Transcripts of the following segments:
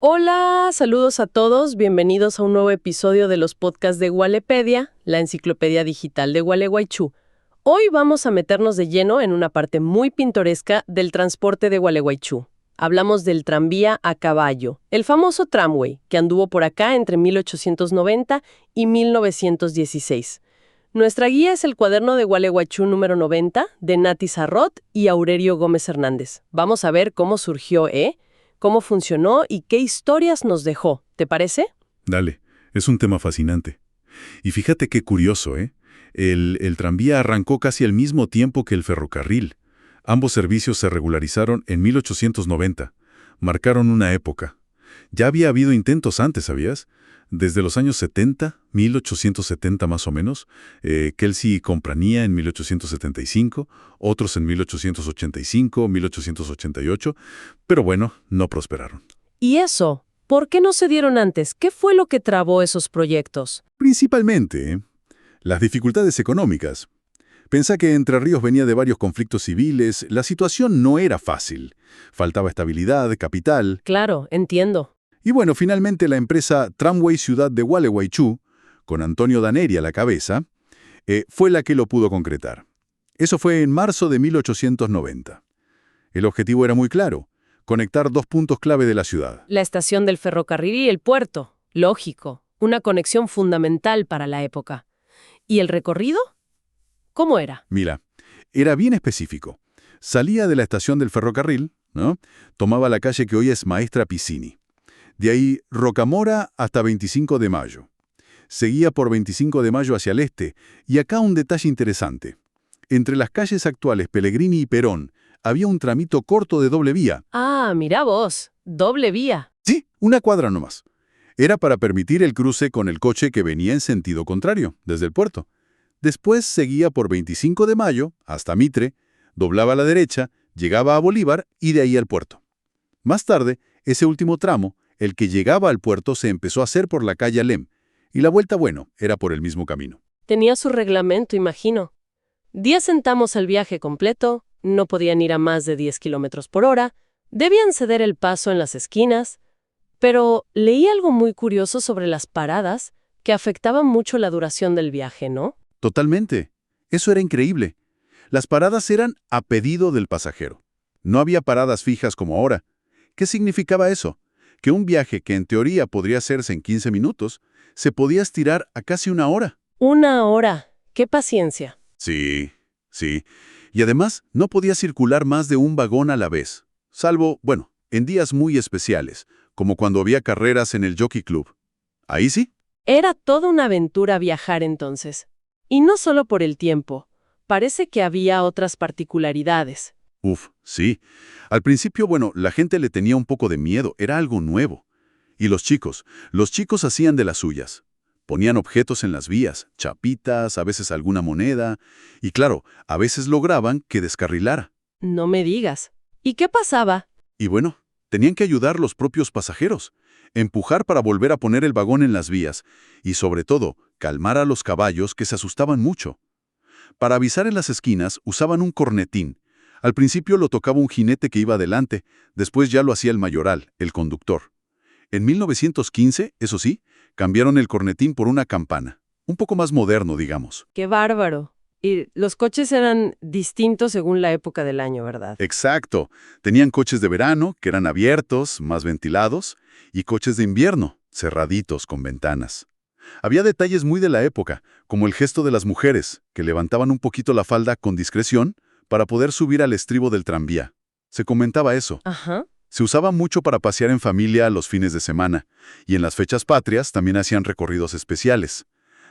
Hola, saludos a todos, bienvenidos a un nuevo episodio de los podcasts de Walepedia, la enciclopedia digital de Gualeguaychú. Hoy vamos a meternos de lleno en una parte muy pintoresca del transporte de Gualeguaychú. Hablamos del tranvía a caballo, el famoso tramway, que anduvo por acá entre 1890 y 1916. Nuestra guía es el cuaderno de Gualeguaychú número 90, de Nati Sarrot y Aurelio Gómez Hernández. Vamos a ver cómo surgió, cómo funcionó y qué historias nos dejó. ¿Te parece? Dale, es un tema fascinante. Y fíjate qué curioso, ¿eh? El tranvía arrancó casi al mismo tiempo que el ferrocarril. Ambos servicios se regularizaron en 1890. Marcaron una época. Ya había habido intentos antes, ¿sabías? Desde los años 70, 1870 más o menos, Kelsey y Compranía en 1875, otros en 1885, 1888, pero bueno, no prosperaron. ¿Y eso? ¿Por qué no se dieron antes? ¿Qué fue lo que trabó esos proyectos? Principalmente, las dificultades económicas. Pensá que Entre Ríos venía de varios conflictos civiles, la situación no era fácil. Faltaba estabilidad, capital. Claro, entiendo. Y bueno, finalmente la empresa Tramway Ciudad de Gualeguaychú, con Antonio Daneri a la cabeza, fue la que lo pudo concretar. Eso fue en marzo de 1890. El objetivo era muy claro, conectar dos puntos clave de la ciudad. La estación del ferrocarril y el puerto. Lógico. Una conexión fundamental para la época. ¿Y el recorrido? ¿Cómo era? Mira, era bien específico. Salía de la estación del ferrocarril, ¿no? Tomaba la calle que hoy es Maestra Piscini. De ahí Rocamora hasta 25 de Mayo. Seguía por 25 de Mayo hacia el este, y acá un detalle interesante. Entre las calles actuales Pellegrini y Perón había un tramito corto de doble vía. Ah, mirá vos. Doble vía. Sí, una cuadra nomás. Era para permitir el cruce con el coche que venía en sentido contrario, desde el puerto. Después seguía por 25 de Mayo hasta Mitre, doblaba a la derecha, llegaba a Bolívar y de ahí al puerto. Más tarde, ese último tramo, el que llegaba al puerto, se empezó a hacer por la calle Alem, y la vuelta, bueno, era por el mismo camino. Tenía su reglamento, imagino. 10 centavos al viaje completo, no podían ir a más de 10 kilómetros por hora, debían ceder el paso en las esquinas, pero leí algo muy curioso sobre las paradas que afectaban mucho la duración del viaje, ¿no? Totalmente. Eso era increíble. Las paradas eran a pedido del pasajero. No había paradas fijas como ahora. ¿Qué significaba eso? Que un viaje que en teoría podría hacerse en 15 minutos, se podía estirar a casi una hora. Una hora. ¡Qué paciencia! Sí, sí. Y además, no podía circular más de un vagón a la vez. Salvo, bueno, en días muy especiales, como cuando había carreras en el Jockey Club. Ahí sí. Era toda una aventura viajar entonces. Y no solo por el tiempo. Parece que había otras particularidades. Uf, sí. Al principio, bueno, la gente le tenía un poco de miedo, era algo nuevo. Y los chicos hacían de las suyas. Ponían objetos en las vías, chapitas, a veces alguna moneda, y claro, a veces lograban que descarrilara. No me digas. ¿Y qué pasaba? Y bueno, tenían que ayudar los propios pasajeros, empujar para volver a poner el vagón en las vías, y sobre todo, calmar a los caballos que se asustaban mucho. Para avisar en las esquinas usaban un cornetín. Al principio lo tocaba un jinete que iba adelante, después ya lo hacía el mayoral, el conductor. En 1915, eso sí, cambiaron el cornetín por una campana. Un poco más moderno, digamos. ¡Qué bárbaro! Y los coches eran distintos según la época del año, ¿verdad? Exacto. Tenían coches de verano, que eran abiertos, más ventilados, y coches de invierno, cerraditos, con ventanas. Había detalles muy de la época, como el gesto de las mujeres, que levantaban un poquito la falda con discreción para poder subir al estribo del tranvía. Se comentaba eso. Ajá. Se usaba mucho para pasear en familia los fines de semana, y en las fechas patrias también hacían recorridos especiales.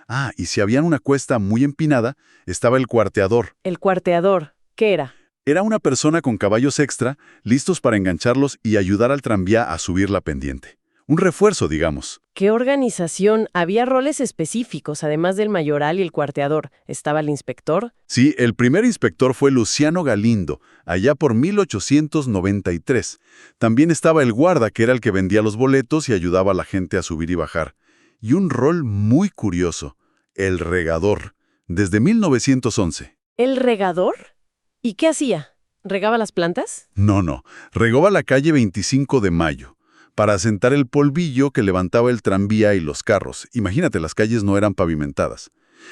Ah, y si había una cuesta muy empinada, estaba el cuarteador. El cuarteador. ¿Qué era? Era una persona con caballos extra, listos para engancharlos y ayudar al tranvía a subir la pendiente. Un refuerzo, digamos. ¿Qué organización? Había roles específicos, además del mayoral y el cuarteador. ¿Estaba el inspector? Sí, el primer inspector fue Luciano Galindo, allá por 1893. También estaba el guarda, que era el que vendía los boletos y ayudaba a la gente a subir y bajar. Y un rol muy curioso, el regador, desde 1911. ¿El regador? ¿Y qué hacía? ¿Regaba las plantas? No, regaba la calle 25 de Mayo. para asentar el polvillo que levantaba el tranvía y los carros. Imagínate, las calles no eran pavimentadas.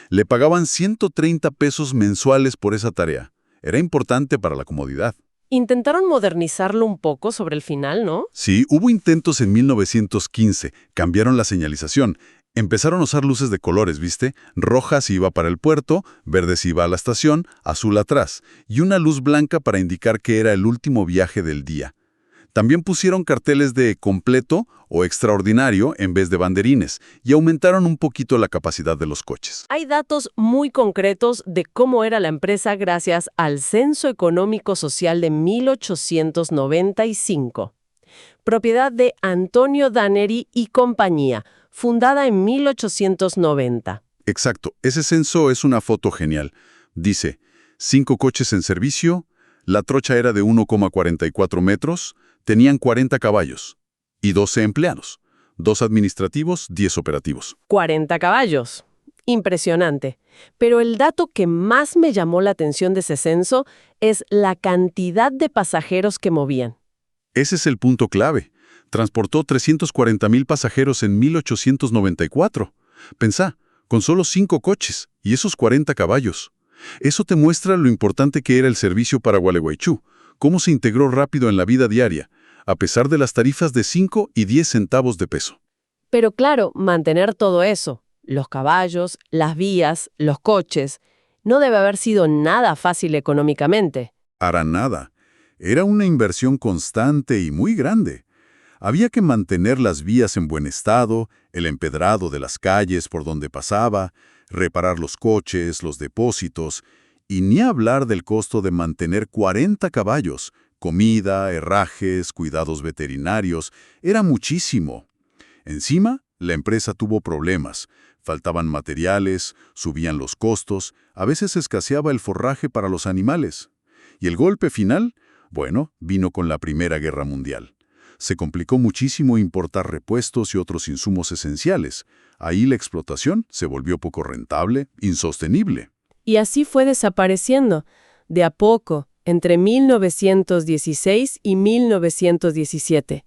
Le pagaban 130 pesos mensuales por esa tarea. Era importante para la comodidad. Intentaron modernizarlo un poco sobre el final, ¿no? Sí, hubo intentos en 1915. Cambiaron la señalización. Empezaron a usar luces de colores, ¿viste? Roja si iba para el puerto, verde si iba a la estación, azul atrás, y una luz blanca para indicar que era el último viaje del día. También pusieron carteles de completo o extraordinario en vez de banderines y aumentaron un poquito la capacidad de los coches. Hay datos muy concretos de cómo era la empresa gracias al Censo Económico Social de 1895. Propiedad de Antonio Daneri y compañía, fundada en 1890. Exacto, ese censo es una foto genial. Dice, 5 coches en servicio, la trocha era de 1,44 metros, tenían 40 caballos y 12 empleados, 2 administrativos, 10 operativos. 40 caballos. Impresionante. Pero el dato que más me llamó la atención de ese censo es la cantidad de pasajeros que movían. Ese es el punto clave. Transportó 340,000 pasajeros en 1894. Pensá, con solo 5 coches y esos 40 caballos. Eso te muestra lo importante que era el servicio para Gualeguaychú, cómo se integró rápido en la vida diaria, a pesar de las tarifas de 5 y 10 centavos de peso. Pero claro, mantener todo eso, los caballos, las vías, los coches, no debe haber sido nada fácil económicamente. Para nada. Era una inversión constante y muy grande. Había que mantener las vías en buen estado, el empedrado de las calles por donde pasaba, reparar los coches, los depósitos, y ni hablar del costo de mantener 40 caballos, comida, herrajes, cuidados veterinarios, era muchísimo. Encima, la empresa tuvo problemas, faltaban materiales, subían los costos, a veces escaseaba el forraje para los animales. Y el golpe final, bueno, vino con la Primera Guerra Mundial. Se complicó muchísimo importar repuestos y otros insumos esenciales. Ahí la explotación se volvió poco rentable, insostenible. Y así fue desapareciendo, de a poco, entre 1916 y 1917.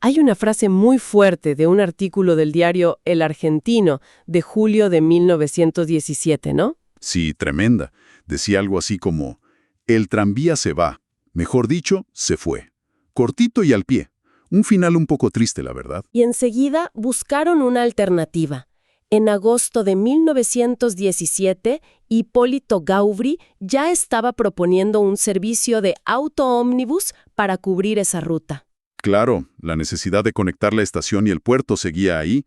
Hay una frase muy fuerte de un artículo del diario El Argentino de julio de 1917, ¿no? Sí, tremenda. Decía algo así como, el tranvía se va, mejor dicho, se fue. Cortito y al pie. Un final un poco triste, la verdad. Y enseguida buscaron una alternativa. En agosto de 1917, Hipólito Gaubri ya estaba proponiendo un servicio de auto-ómnibus para cubrir esa ruta. Claro, la necesidad de conectar la estación y el puerto seguía ahí.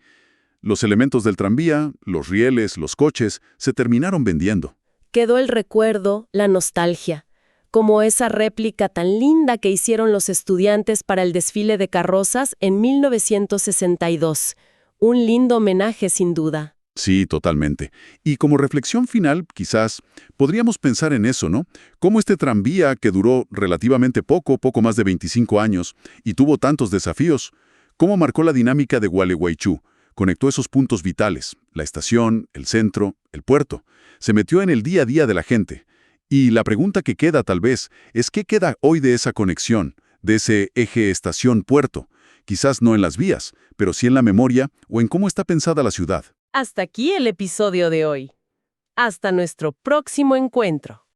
Los elementos del tranvía, los rieles, los coches, se terminaron vendiendo. Quedó el recuerdo, la nostalgia, como esa réplica tan linda que hicieron los estudiantes para el desfile de carrozas en 1962. Un lindo homenaje, sin duda. Sí, totalmente. Y como reflexión final, quizás, podríamos pensar en eso, ¿no? Cómo este tranvía, que duró relativamente poco más de 25 años, y tuvo tantos desafíos, cómo marcó la dinámica de Gualeguaychú, conectó esos puntos vitales, la estación, el centro, el puerto, se metió en el día a día de la gente. Y la pregunta que queda, tal vez, es ¿qué queda hoy de esa conexión, de ese eje estación-puerto? Quizás no en las vías, pero sí en la memoria o en cómo está pensada la ciudad. Hasta aquí el episodio de hoy. Hasta nuestro próximo encuentro.